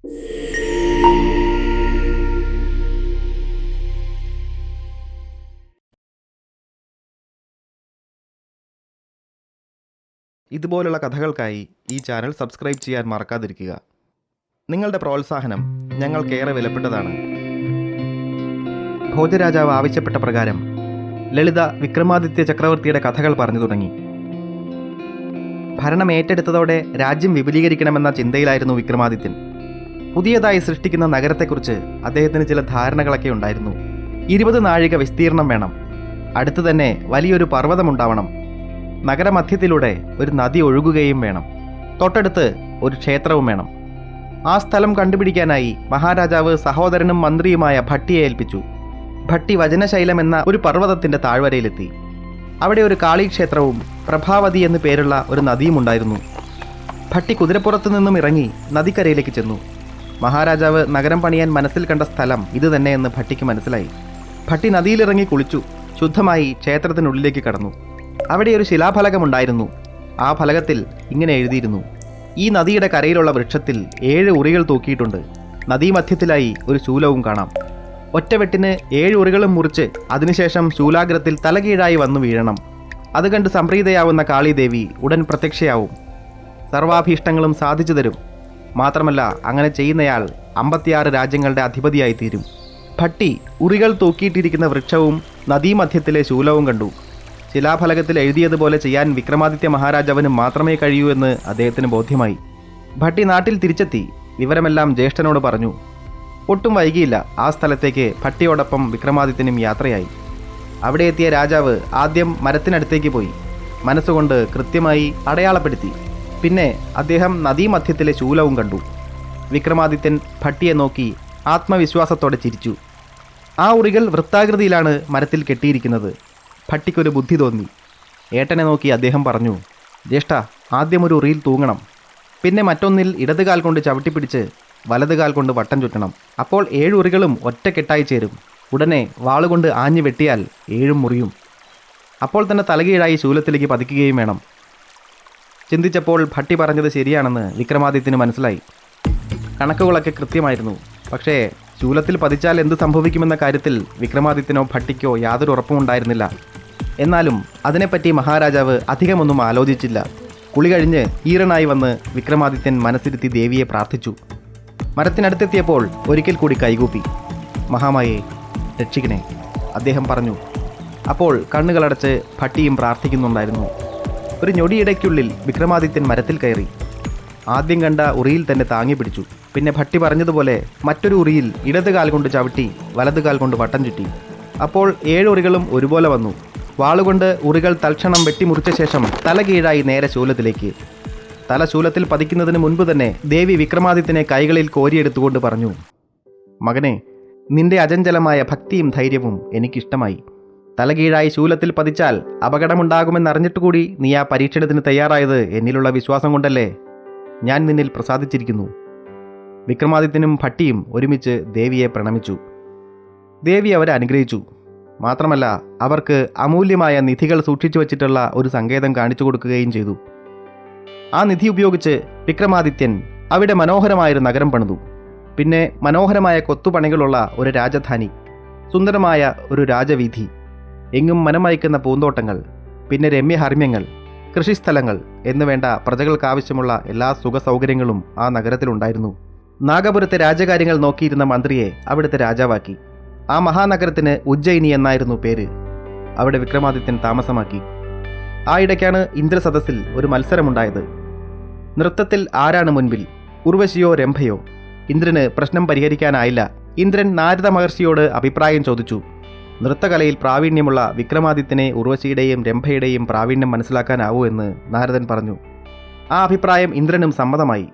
ഇതുപോലുള്ള കഥകൾക്കായി ഈ channel subscribe ചെയ്യാൻ മറക്കാതിരിക്കുക. നിങ്ങളുടെ പ്രോത്സാഹനം ഞങ്ങൾക്കേറെ വിലപ്പെട്ടതാണ്. ഭോജരാജാവ് ആവശ്യപ്പെട്ട പ്രകാരം ലളിത വിക്രമാദിത്യ ചക്രവർത്തിയുടെ കഥകൾ പറഞ്ഞു തുടങ്ങി. ഭരണം ഏറ്റെടുത്തതോടെ രാജ്യം വിപുലീകരിക്കണമെന്ന ചിന്തയിലായിരുന്നു വിക്രമാദിത്യൻ. പുതിയതായി സൃഷ്ടിക്കുന്ന നഗരത്തെക്കുറിച്ച് അദ്ദേഹത്തിന് ചില ധാരണകളൊക്കെ ഉണ്ടായിരുന്നു. 20 നാഴിക വിസ്തീർണം വേണം. അടുത്തു തന്നെ വലിയൊരു പർവ്വതമുണ്ടാവണം. നഗരമധ്യത്തിലൂടെ ഒരു നദി ഒഴുകുകയും വേണം. തൊട്ടടുത്ത് ഒരു ക്ഷേത്രവും വേണം. ആ സ്ഥലം കണ്ടുപിടിക്കാനായി മഹാരാജാവ് സഹോദരനും മന്ത്രിയുമായ ഭട്ടിയെ ഏൽപ്പിച്ചു. ഭട്ടി വചനശൈലം എന്ന ഒരു പർവ്വതത്തിൻ്റെ താഴ്വരയിലെത്തി. അവിടെ ഒരു കാളീക്ഷേത്രവും പ്രഭാവതി എന്നു പേരുള്ള ഒരു നദിയും ഉണ്ടായിരുന്നു. ഭട്ടി കുതിരപ്പുറത്തു നിന്നും ഇറങ്ങി നദിക്കരയിലേക്ക് ചെന്നു. മഹാരാജാവ് നഗരം പണിയാൻ മനസ്സിൽ കണ്ട സ്ഥലം ഇത് തന്നെയെന്ന് ഭട്ടിക്ക് മനസ്സിലായി. ഭട്ടി നദിയിലിറങ്ങി കുളിച്ചു. ശുദ്ധമായി ക്ഷേത്രത്തിനുള്ളിലേക്ക് കടന്നു. അവിടെ ഒരു ശിലാഫലകമുണ്ടായിരുന്നു. ആ ഫലകത്തിൽ ഇങ്ങനെ എഴുതിയിരുന്നു: ഈ നദിയുടെ കരയിലുള്ള വൃക്ഷത്തിൽ 7 ഉറികൾ തൂക്കിയിട്ടുണ്ട്. നദീമധ്യത്തിലായി ഒരു ശൂലവും കാണാം. ഒറ്റവെട്ടിന് 7 ഉറികളും മുറിച്ച് അതിനുശേഷം ശൂലാഗ്രത്തിൽ തലകീഴായി വന്നു വീഴണം. അത് കണ്ട് സംപ്രീതയാവുന്ന കാളീദേവി ഉടൻ പ്രത്യക്ഷയാവും. സർവാഭീഷ്ടങ്ങളും സാധിച്ചു തരും. മാത്രമല്ല, അങ്ങനെ ചെയ്യുന്നയാൾ 56 രാജ്യങ്ങളുടെ അധിപതിയായിത്തീരും. ഭട്ടി ഉറികൾ തൂക്കിയിട്ടിരിക്കുന്ന വൃക്ഷവും നദീമധ്യത്തിലെ ശൂലവും കണ്ടു. ശിലാഫലകത്തിൽ എഴുതിയതുപോലെ ചെയ്യാൻ വിക്രമാദിത്യ മഹാരാജാവിന് മാത്രമേ കഴിയൂ എന്ന് അദ്ദേഹത്തിന് ബോധ്യമായി. ഭട്ടി നാട്ടിൽ തിരിച്ചെത്തി വിവരമെല്ലാം ജ്യേഷ്ഠനോട് പറഞ്ഞു. ഒട്ടും വൈകിയില്ല. ആ സ്ഥലത്തേക്ക് ഭട്ടിയോടൊപ്പം വിക്രമാദിത്യനും യാത്രയായി. അവിടെ എത്തിയ രാജാവ് ആദ്യം മരത്തിനടുത്തേക്ക് പോയി മനസ്സുകൊണ്ട് കൃത്യമായി അടയാളപ്പെടുത്തി. പിന്നെ അദ്ദേഹം നദീമധ്യത്തിലെ ശൂലവും കണ്ടു. വിക്രമാദിത്യൻ ഭട്ടിയെ നോക്കി ആത്മവിശ്വാസത്തോടെ ചിരിച്ചു. ആ ഉറികൾ വൃത്താകൃതിയിലാണ് മരത്തിൽ കെട്ടിയിരിക്കുന്നത്. ഭട്ടിക്കൊരു ബുദ്ധി തോന്നി. ഏട്ടനെ നോക്കി അദ്ദേഹം പറഞ്ഞു: ജ്യേഷ്ഠ, ആദ്യം ഒരു ഉറിയിൽ തൂങ്ങണം. പിന്നെ മറ്റൊന്നിൽ ഇടതുകാൽ കൊണ്ട് ചവിട്ടിപ്പിടിച്ച് വലതുകാൽ കൊണ്ട് വട്ടം ചുറ്റണം. അപ്പോൾ 7 ഉറികളും ഒറ്റക്കെട്ടായി ചേരും. ഉടനെ വാളുകൊണ്ട് ആഞ്ഞു വെട്ടിയാൽ 7 മുറിയും. അപ്പോൾ തന്നെ തലകീഴായി ശൂലത്തിലേക്ക് പതിക്കുകയും വേണം. ചിന്തിച്ചപ്പോൾ ഭട്ടി പറഞ്ഞത് ശരിയാണെന്ന് വിക്രമാദിത്യന് മനസ്സിലായി. കണക്കുകളൊക്കെ കൃത്യമായിരുന്നു. പക്ഷേ ശൂലത്തിൽ പതിച്ചാൽ എന്ത് സംഭവിക്കുമെന്ന കാര്യത്തിൽ വിക്രമാദിത്യനോ ഭട്ടിക്കോ യാതൊരു ഉറപ്പുമുണ്ടായിരുന്നില്ല. എന്നാലും അതിനെപ്പറ്റി മഹാരാജാവ് അധികമൊന്നും ആലോചിച്ചില്ല. കുളി കഴിഞ്ഞ് ഈറനായി വന്ന് വിക്രമാദിത്യൻ മനസ്സിരുത്തി ദേവിയെ പ്രാർത്ഥിച്ചു. മരത്തിനടുത്തെത്തിയപ്പോൾ ഒരിക്കൽ കൂടി കൈകൂപ്പി. മഹാമായേ, രക്ഷിക്കണേ, അദ്ദേഹം പറഞ്ഞു. അപ്പോൾ കണ്ണുകളടച്ച് ഭട്ടിയും പ്രാർത്ഥിക്കുന്നുണ്ടായിരുന്നു. ഒരു ഞൊടിയിടയ്ക്കുള്ളിൽ വിക്രമാദിത്യൻ മരത്തിൽ കയറി. ആദ്യം കണ്ട ഉറിയിൽ തന്നെ താങ്ങി പിടിച്ചു. പിന്നെ ഭട്ടി പറഞ്ഞതുപോലെ മറ്റൊരു ഉറിയിൽ ഇടതുകാൽ കൊണ്ട് ചവിട്ടി വലതുകാൽ കൊണ്ട് വട്ടം ചുറ്റി. അപ്പോൾ 7 ഉറികളും ഒരുപോലെ വന്നു. വാളുകൊണ്ട് ഉറികൾ തൽക്ഷണം വെട്ടിമുറിച്ച ശേഷം തല കീഴായി നേരെ ശൂലത്തിലേക്ക്. തല ശൂലത്തിൽ പതിക്കുന്നതിന് മുൻപ് തന്നെ ദേവി വിക്രമാദിത്യനെ കൈകളിൽ കോരിയെടുത്തുകൊണ്ട് പറഞ്ഞു: മകനെ, നിന്റെ അചഞ്ചലമായ ഭക്തിയും ധൈര്യവും എനിക്കിഷ്ടമായി. തലകീഴായി ശൂലത്തിൽ പതിച്ചാൽ അപകടമുണ്ടാകുമെന്നറിഞ്ഞിട്ടുകൂടി നീ ആ പരീക്ഷണത്തിന് തയ്യാറായത് എന്നിലുള്ള വിശ്വാസം കൊണ്ടല്ലേ? ഞാൻ നിന്നിൽ പ്രസാദിച്ചിരിക്കുന്നു. വിക്രമാദിത്യനും ഭട്ടിയും ഒരുമിച്ച് ദേവിയെ പ്രണമിച്ചു. ദേവി അവരെ അനുഗ്രഹിച്ചു. മാത്രമല്ല, അവർക്ക് അമൂല്യമായ നിധികൾ സൂക്ഷിച്ചു വച്ചിട്ടുള്ള ഒരു സങ്കേതം കാണിച്ചു കൊടുക്കുകയും ചെയ്തു. ആ നിധി ഉപയോഗിച്ച് വിക്രമാദിത്യൻ അവിടെ മനോഹരമായൊരു നഗരം പണിതു. പിന്നെ മനോഹരമായ കൊത്തുപണികളുള്ള ഒരു രാജധാനി, സുന്ദരമായ ഒരു രാജവീഥി, എങ്ങും മനമയക്കുന്ന പൂന്തോട്ടങ്ങൾ, പിന്നെ രമ്യഹർമ്മ്യങ്ങൾ, കൃഷിസ്ഥലങ്ങൾ എന്നുവേണ്ട പ്രജകൾക്കാവശ്യമുള്ള എല്ലാ സുഖ സൗകര്യങ്ങളും ആ നഗരത്തിലുണ്ടായിരുന്നു. നാഗപുരത്തെ രാജകാര്യങ്ങൾ നോക്കിയിരുന്ന മന്ത്രിയെ അവിടുത്തെ രാജാവാക്കി. ആ മഹാനഗരത്തിന് ഉജ്ജയിനി എന്നായിരുന്നു പേര്. അവിടെ വിക്രമാദിത്യൻ താമസമാക്കി. ആ ഇടയ്ക്കാണ് ഇന്ദ്രസദസ്സിൽ ഒരു മത്സരമുണ്ടായത്. നൃത്തത്തിൽ ആരാണ് മുൻപിൽ, ഉർവശിയോ രംഭയോ? ഇന്ദ്രന് പ്രശ്നം പരിഹരിക്കാനായില്ല. ഇന്ദ്രൻ നാരദ മഹർഷിയോട് അഭിപ്രായം ചോദിച്ചു. നൃത്തകലയിൽ പ്രാവീണ്യമുള്ള വിക്രമാദിത്യനെ ഉർവശിയുടെയും രംഭയുടെയും പ്രാവീണ്യം മനസ്സിലാക്കാനാവൂ എന്ന് നാരദൻ പറഞ്ഞു. ആ അഭിപ്രായം ഇന്ദ്രനും സമ്മതമായി.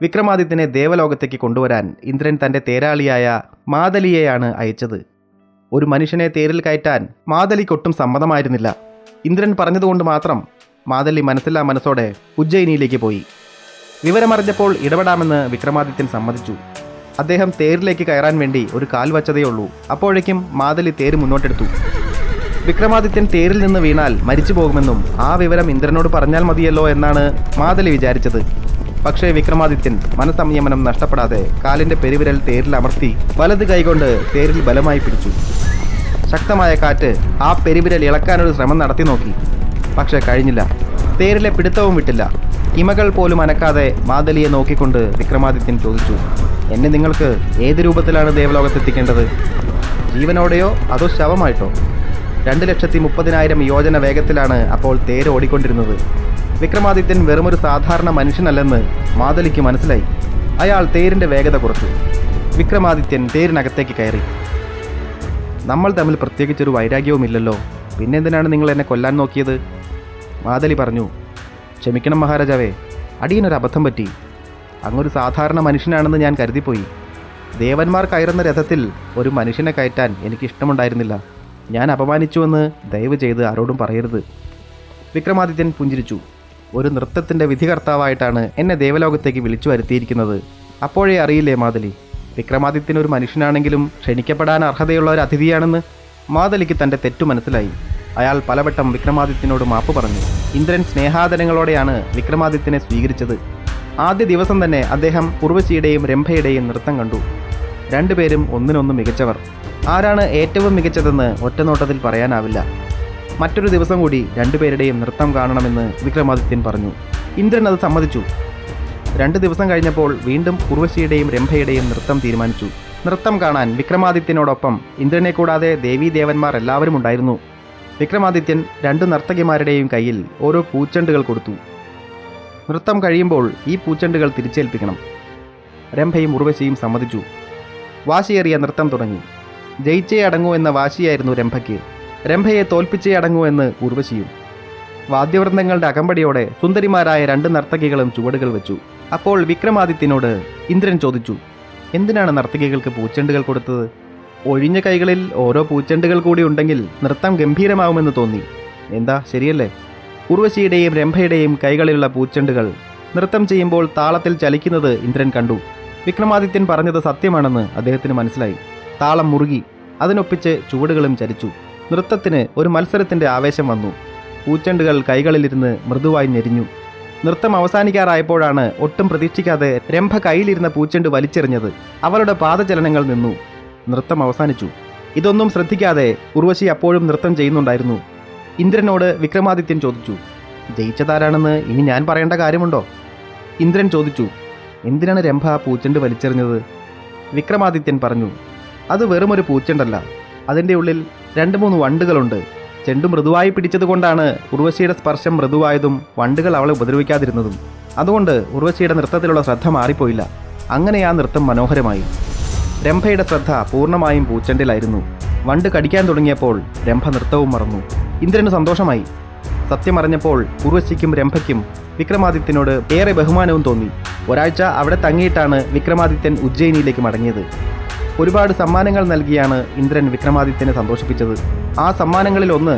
വിക്രമാദിത്യനെ ദേവലോകത്തേക്ക് കൊണ്ടുവരാൻ ഇന്ദ്രൻ തൻ്റെ തേരാളിയായ മാതലിയെയാണ് അയച്ചത്. ഒരു മനുഷ്യനെ തേരിൽ കയറ്റാൻ മാതലിക്കൊട്ടും സമ്മതമായിരുന്നില്ല. ഇന്ദ്രൻ പറഞ്ഞതുകൊണ്ട് മാത്രം മാതലി മനസ്സില്ലാ മനസ്സോടെ ഉജ്ജയിനിയിലേക്ക് പോയി. വിവരമറിഞ്ഞപ്പോൾ ഇടപെടാമെന്ന് വിക്രമാദിത്യൻ സമ്മതിച്ചു. അദ്ദേഹം തേരിലേക്ക് കയറാൻ വേണ്ടി ഒരു കാൽ വച്ചതേയുള്ളൂ. അപ്പോഴേക്കും മാതലി തേര് മുന്നോട്ടെടുത്തു. വിക്രമാദിത്യൻ തേരിൽ നിന്ന് വീണാൽ മരിച്ചു പോകുമെന്നും ആ വിവരം ഇന്ദ്രനോട് പറഞ്ഞാൽ മതിയല്ലോ എന്നാണ് മാതലി വിചാരിച്ചത്. പക്ഷേ വിക്രമാദിത്യൻ മനസംയമനം നഷ്ടപ്പെടാതെ കാലിൻ്റെ പെരുവിരൽ തേരിൽ അമർത്തി വലത് കൈകൊണ്ട് തേരിൽ ബലമായി പിടിച്ചു. ശക്തമായ കാറ്റ് ആ പെരുവിരൽ ഇളക്കാനൊരു ശ്രമം നടത്തി നോക്കി. പക്ഷേ കഴിഞ്ഞില്ല. തേരിലെ പിടുത്തവും വിട്ടില്ല. ഇമകൾ പോലും അനക്കാതെ മാതലിയെ നോക്കിക്കൊണ്ട് വിക്രമാദിത്യൻ ചോദിച്ചു, എന്നെ നിങ്ങൾക്ക് ഏത് രൂപത്തിലാണ് ദേവലോകത്തെത്തിക്കേണ്ടത്? ജീവനോടെയോ അതോ ശവമായിട്ടോ? 2,30,000 യോജന വേഗത്തിലാണ് അപ്പോൾ തേര് ഓടിക്കൊണ്ടിരുന്നത്. വിക്രമാദിത്യൻ വെറുമൊരു സാധാരണ മനുഷ്യനല്ലെന്ന് മാതലിക്ക് മനസ്സിലായി. അയാൾ തേരിൻ്റെ വേഗത കുറച്ചു. വിക്രമാദിത്യൻ തേരിനകത്തേക്ക് കയറി. നമ്മൾ തമ്മിൽ പ്രത്യേകിച്ചൊരു വൈരാഗ്യവുമില്ലല്ലോ, പിന്നെന്തിനാണ് നിങ്ങൾ എന്നെ കൊല്ലാൻ നോക്കിയത്? മാതലി പറഞ്ഞു. ക്ഷമിക്കണം മഹാരാജാവേ, അടിയനൊരു അബദ്ധം പറ്റി. അങ്ങൊരു സാധാരണ മനുഷ്യനാണെന്ന് ഞാൻ കരുതിപ്പോയി. ദേവന്മാർ കയറുന്ന രഥത്തിൽ ഒരു മനുഷ്യനെ കയറ്റാൻ എനിക്കിഷ്ടമുണ്ടായിരുന്നില്ല. ഞാൻ അപമാനിച്ചുവെന്ന് ദയവ് ചെയ്ത് ആരോടും പറയരുത്. വിക്രമാദിത്യൻ പുഞ്ചിരിച്ചു. ഒരു നൃത്തത്തിൻ്റെ വിധികർത്താവായിട്ടാണ് എന്നെ ദേവലോകത്തേക്ക് വിളിച്ചു വരുത്തിയിരിക്കുന്നത്. അപ്പോഴേ അറിയില്ലേ മാതലി, വിക്രമാദിത്യൻ ഒരു മനുഷ്യനാണെങ്കിലും ക്ഷണിക്കപ്പെടാൻ അർഹതയുള്ള ഒരു അതിഥിയാണെന്ന്? മാതലിക്ക് തൻ്റെ തെറ്റു മനസ്സിലായി. അയാൾ പലവട്ടം വിക്രമാദിത്യനോട് മാപ്പ് പറഞ്ഞു. ഇന്ദ്രൻ സ്നേഹാദരങ്ങളോടെയാണ് വിക്രമാദിത്യനെ സ്വീകരിച്ചത്. ആദ്യ ദിവസം തന്നെ അദ്ദേഹം ഉർവശിയുടെയും രംഭയുടെയും നൃത്തം കണ്ടു. രണ്ടുപേരും ഒന്നിനൊന്ന് മികച്ചവർ. ആരാണ് ഏറ്റവും മികച്ചതെന്ന് ഒറ്റനോട്ടത്തിൽ പറയാനാവില്ല. മറ്റൊരു ദിവസം കൂടി രണ്ടുപേരുടെയും നൃത്തം കാണണമെന്ന് വിക്രമാദിത്യൻ പറഞ്ഞു. ഇന്ദ്രൻ അത് സമ്മതിച്ചു. 2 ദിവസം കഴിഞ്ഞപ്പോൾ വീണ്ടും ഉർവശിയുടെയും രംഭയുടെയും നൃത്തം തീരുമാനിച്ചു. നൃത്തം കാണാൻ വിക്രമാദിത്യനോടൊപ്പം ഇന്ദ്രനെ കൂടാതെ ദേവീദേവന്മാർ എല്ലാവരും ഉണ്ടായിരുന്നു. വിക്രമാദിത്യൻ 2 നർത്തകിമാരുടെയും കയ്യിൽ ഓരോ പൂച്ചെണ്ടുകൾ കൊടുത്തു. നൃത്തം കഴിയുമ്പോൾ ഈ പൂച്ചെണ്ടുകൾ തിരിച്ചേൽപ്പിക്കണം. രംഭയും ഉർവശിയും സമ്മതിച്ചു. വാശിയേറിയ നൃത്തം തുടങ്ങി. ജയിച്ചേ അടങ്ങൂ എന്ന വാശിയായിരുന്നു രംഭയ്ക്ക്. രംഭയെ തോൽപ്പിച്ചേ അടങ്ങൂ എന്ന് ഉർവശിയും. വാദ്യവൃന്ദങ്ങളുടെ അകമ്പടിയോടെ സുന്ദരിമാരായ 2 നർത്തകികളും ചുവടുകൾ വെച്ചു. അപ്പോൾ വിക്രമാദിത്യനോട് ഇന്ദ്രൻ ചോദിച്ചു, എന്തിനാണ് നർത്തകികൾക്ക് പൂച്ചെണ്ടുകൾ കൊടുത്തത്? ഒഴിഞ്ഞ കൈകളിൽ ഓരോ പൂച്ചെണ്ടുകൾ കൂടി ഉണ്ടെങ്കിൽ നൃത്തം ഗംഭീരമാവുമെന്ന് തോന്നി. എന്താ ശരിയല്ലേ? ഉർവശിയുടെയും രംഭയുടെയും കൈകളിലുള്ള പൂച്ചെണ്ടുകൾ നൃത്തം ചെയ്യുമ്പോൾ താളത്തിൽ ചലിക്കുന്നത് ഇന്ദ്രൻ കണ്ടു. വിക്രമാദിത്യൻ പറഞ്ഞത് സത്യമാണെന്ന് അദ്ദേഹത്തിന് മനസ്സിലായി. താളം മുറുകി. അതിനൊപ്പിച്ച് ചുവടുകളും ചലിച്ചു. നൃത്തത്തിന് ഒരു മത്സരത്തിൻ്റെ ആവേശം വന്നു. പൂച്ചെണ്ടുകൾ കൈകളിലിരുന്ന് മൃദുവായി ഞെരിഞ്ഞു. നൃത്തം അവസാനിക്കാറായപ്പോഴാണ് ഒട്ടും പ്രതീക്ഷിക്കാതെ രംഭ കയ്യിലിരുന്ന പൂച്ചെണ്ട് വലിച്ചെറിഞ്ഞത്. അവളുടെ പാദചലനങ്ങൾ നിന്നു. നൃത്തം അവസാനിച്ചു. ഇതൊന്നും ശ്രദ്ധിക്കാതെ ഉർവശി അപ്പോഴും നൃത്തം ചെയ്യുന്നുണ്ടായിരുന്നു. ഇന്ദ്രനോട് വിക്രമാദിത്യൻ ചോദിച്ചു, ജയിച്ചതാരാണെന്ന് ഇനി ഞാൻ പറയേണ്ട കാര്യമുണ്ടോ? ഇന്ദ്രൻ ചോദിച്ചു, എന്തിനാണ് രംഭ ആ പൂച്ചെണ്ട് വലിച്ചെറിഞ്ഞത്? വിക്രമാദിത്യൻ പറഞ്ഞു, അത് വെറുമൊരു പൂച്ചെണ്ടല്ല, അതിൻ്റെ ഉള്ളിൽ 2-3 വണ്ടുകളുണ്ട്. ചെണ്ടു മൃദുവായി പിടിച്ചതുകൊണ്ടാണ് ഉർവശിയുടെ സ്പർശം മൃദുവായതും വണ്ടുകൾ അവളെ ഉപദ്രവിക്കാതിരുന്നതും. അതുകൊണ്ട് ഉർവശിയുടെ നൃത്തത്തിലുള്ള ശ്രദ്ധ മാറിപ്പോയില്ല. അങ്ങനെ ആ നൃത്തം മനോഹരമായി. രംഭയുടെ ശ്രദ്ധ പൂർണ്ണമായും പൂച്ചെണ്ടിലായിരുന്നു. വണ്ട് കടിക്കാൻ തുടങ്ങിയപ്പോൾ രംഭ നൃത്തവും മറന്നു. ഇന്ദ്രന് സന്തോഷമായി. സത്യമറിഞ്ഞപ്പോൾ ഉർവശിക്കും രംഭയ്ക്കും വിക്രമാദിത്യനോട് ഏറെ ബഹുമാനവും തോന്നി. ഒരാഴ്ച അവിടെ തങ്ങിയിട്ടാണ് വിക്രമാദിത്യൻ ഉജ്ജയിനിയിലേക്ക് മടങ്ങിയത്. ഒരുപാട് സമ്മാനങ്ങൾ നൽകിയാണ് ഇന്ദ്രൻ വിക്രമാദിത്യനെ സന്തോഷിപ്പിച്ചത്. ആ സമ്മാനങ്ങളിൽ ഒന്ന്,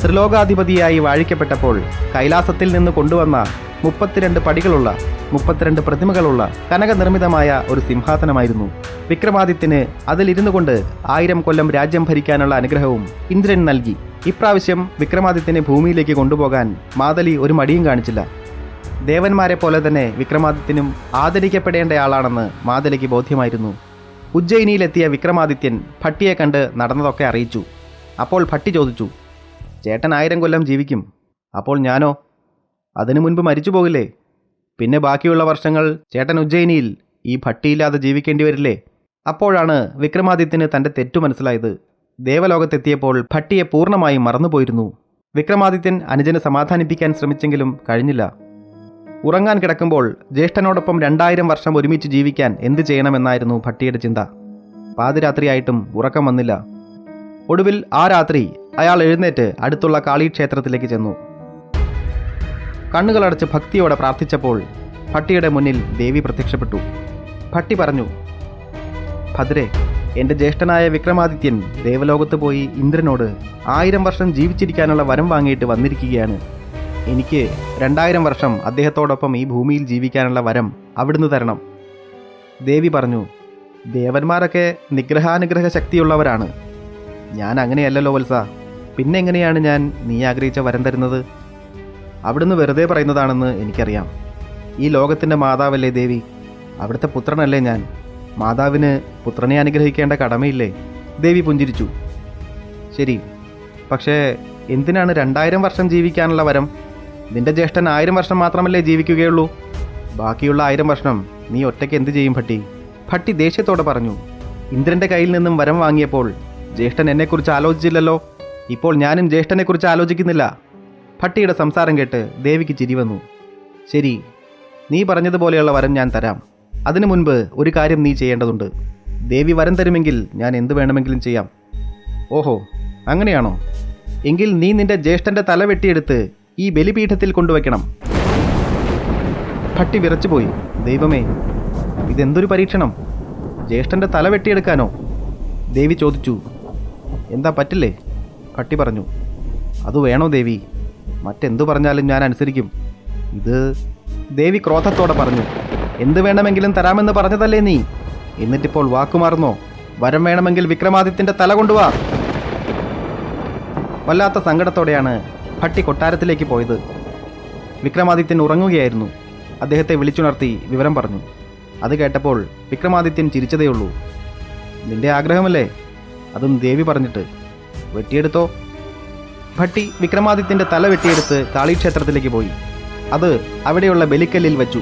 ത്രിലോകാധിപതിയായി വാഴിക്കപ്പെട്ടപ്പോൾ കൈലാസത്തിൽ നിന്ന് കൊണ്ടുവന്ന 32 പടികളുള്ള 32 പ്രതിമകളുള്ള കനകനിർമ്മിതമായ ഒരു സിംഹാസനമായിരുന്നു. വിക്രമാദിത്യന് അതിലിരുന്നു കൊണ്ട് 1000 കൊല്ലം രാജ്യം ഭരിക്കാനുള്ള അനുഗ്രഹവും ഇന്ദ്രൻ നൽകി. ഇപ്രാവശ്യം വിക്രമാദിത്യനെ ഭൂമിയിലേക്ക് കൊണ്ടുപോകാൻ മാതലി ഒരു മടിയും കാണിച്ചില്ല. ദേവന്മാരെ പോലെ തന്നെ വിക്രമാദിത്യനും ആദരിക്കപ്പെടേണ്ടയാളാണെന്ന് മാതലിക്ക് ബോധ്യമായിരുന്നു. ഉജ്ജയിനിയിലെത്തിയ വിക്രമാദിത്യൻ ഭട്ടിയെ കണ്ട് നടന്നതൊക്കെ അറിയിച്ചു. അപ്പോൾ ഭട്ടി ചോദിച്ചു, ചേട്ടൻ 1000 കൊല്ലം ജീവിക്കും, അപ്പോൾ ഞാനോ? അതിനു മുൻപ് മരിച്ചു പോകില്ലേ? പിന്നെ ബാക്കിയുള്ള വർഷങ്ങൾ ചേട്ടൻ ഉജ്ജയിനിയിൽ ഈ ഭട്ടിയില്ലാതെ ജീവിക്കേണ്ടി വരില്ലേ? അപ്പോഴാണ് വിക്രമാദിത്യന് തൻ്റെ തെറ്റു മനസ്സിലായത്. ദേവലോകത്തെത്തിയപ്പോൾ ഭട്ടിയെ പൂർണ്ണമായും മറന്നുപോയിരുന്നു. വിക്രമാദിത്യൻ അനുജനെ സമാധാനിപ്പിക്കാൻ ശ്രമിച്ചെങ്കിലും കഴിഞ്ഞില്ല. ഉറങ്ങാൻ കിടക്കുമ്പോൾ ജ്യേഷ്ഠനോടൊപ്പം 2000 വർഷം ഒരുമിച്ച് ജീവിക്കാൻ എന്ത് ചെയ്യണമെന്നായിരുന്നു ഭട്ടിയുടെ ചിന്ത. പാതിരാത്രിയായിട്ടും ഉറക്കം വന്നില്ല. ഒടുവിൽ ആ രാത്രി അയാൾ എഴുന്നേറ്റ് അടുത്തുള്ള കാളീക്ഷേത്രത്തിലേക്ക് ചെന്നു. കണ്ണുകളടച്ച് ഭക്തിയോടെ പ്രാർത്ഥിച്ചപ്പോൾ ഭട്ടിയുടെ മുന്നിൽ ദേവി പ്രത്യക്ഷപ്പെട്ടു. ഭട്ടി പറഞ്ഞു, ഭദ്രേ, എൻ്റെ ജ്യേഷ്ഠനായ വിക്രമാദിത്യൻ ദേവലോകത്ത് പോയി ഇന്ദ്രനോട് 1000 വർഷം ജീവിച്ചിരിക്കാനുള്ള വരം വാങ്ങിയിട്ട് വന്നിരിക്കുകയാണ്. എനിക്ക് 2000 വർഷം അദ്ദേഹത്തോടൊപ്പം ഈ ഭൂമിയിൽ ജീവിക്കാനുള്ള വരം അവിടുന്ന് തരണം. ദേവി പറഞ്ഞു, ദേവന്മാരൊക്കെ നിഗ്രഹാനുഗ്രഹ ശക്തിയുള്ളവരാണ്. ഞാൻ അങ്ങനെയല്ലല്ലോ വത്സ. പിന്നെ എങ്ങനെയാണ് ഞാൻ നീ ആഗ്രഹിച്ച വരം തരുന്നത്? അവിടുന്ന് വെറുതെ പറയുന്നതാണെന്ന് എനിക്കറിയാം. ഈ ലോകത്തിൻ്റെ മാതാവല്ലേ ദേവി, അവിടുത്തെ പുത്രനല്ലേ ഞാൻ. മാതാവിന് പുത്രനെ അനുഗ്രഹിക്കേണ്ട കടമയില്ലേ? ദേവി പുഞ്ചിരിച്ചു. ശരി, പക്ഷേ എന്തിനാണ് 2000 വർഷം ജീവിക്കാനുള്ള വരം? നിന്റെ ജ്യേഷ്ഠൻ 1000 വർഷം മാത്രമല്ലേ ജീവിക്കുകയുള്ളൂ. ബാക്കിയുള്ള 1000 വർഷം നീ ഒറ്റയ്ക്ക് എന്ത് ചെയ്യും ഭട്ടി? ഭട്ടി ദേഷ്യത്തോടെ പറഞ്ഞു. ഇന്ദ്രൻ്റെ കയ്യിൽ നിന്നും വരം വാങ്ങിയപ്പോൾ ജ്യേഷ്ഠൻ എന്നെക്കുറിച്ച് ആലോചിച്ചില്ലല്ലോ. ഇപ്പോൾ ഞാനും ജ്യേഷ്ഠനെക്കുറിച്ച് ആലോചിക്കുന്നില്ല. ഭട്ടിയുടെ സംസാരം കേട്ട് ദേവിക്ക് ചിരി വന്നു. ശരി, നീ പറഞ്ഞതുപോലെയുള്ള വരം ഞാൻ തരാം. അതിനു മുൻപ് ഒരു കാര്യം നീ ചെയ്യേണ്ടതുണ്ട്. ദേവി വരം തരുമെങ്കിൽ ഞാൻ എന്ത് വേണമെങ്കിലും ചെയ്യാം. ഓഹോ, അങ്ങനെയാണോ? എങ്കിൽ നീ നിന്റെ ജ്യേഷ്ഠൻ്റെ തല വെട്ടിയെടുത്ത് ഈ ബലിപീഠത്തിൽ കൊണ്ടുവയ്ക്കണം. ഭട്ടി വിറച്ചുപോയി. ദൈവമേ, ഇതെന്തൊരു പരീക്ഷണം! ജ്യേഷ്ഠൻ്റെ തല വെട്ടിയെടുക്കാനോ? ദേവി ചോദിച്ചു. എന്താ, പറ്റില്ലേ? ഭട്ടി പറഞ്ഞു. അത് വേണോ ദേവി? മറ്റെന്തു പറഞ്ഞാലും ഞാൻ അനുസരിക്കും. ഇത് ദേവി ക്രോധത്തോടെ പറഞ്ഞു. എന്ത് വേണമെങ്കിലും തരാമെന്ന് പറഞ്ഞതല്ലേ നീ? എന്നിട്ടിപ്പോൾ വാക്കുമാറുന്നോ? വരം വേണമെങ്കിൽ വിക്രമാദിത്യൻ്റെ തല കൊണ്ടുവാ. വല്ലാത്ത സങ്കടത്തോടെയാണ് ഭട്ടി കൊട്ടാരത്തിലേക്ക് പോയത്. വിക്രമാദിത്യൻ ഉറങ്ങുകയായിരുന്നു. അദ്ദേഹത്തെ വിളിച്ചുണർത്തി വിവരം പറഞ്ഞു. അത് കേട്ടപ്പോൾ വിക്രമാദിത്യൻ ചിരിച്ചതേയുള്ളൂ. നിന്റെ ആഗ്രഹമല്ലേ, അതും ദേവി പറഞ്ഞിട്ട്. വെട്ടിയെടുത്തോ. ഭട്ടി വിക്രമാദിത്യൻ്റെ തല വെട്ടിയെടുത്ത് കാളീക്ഷേത്രത്തിലേക്ക് പോയി. അത് അവിടെയുള്ള ബലിക്കല്ലിൽ വച്ചു.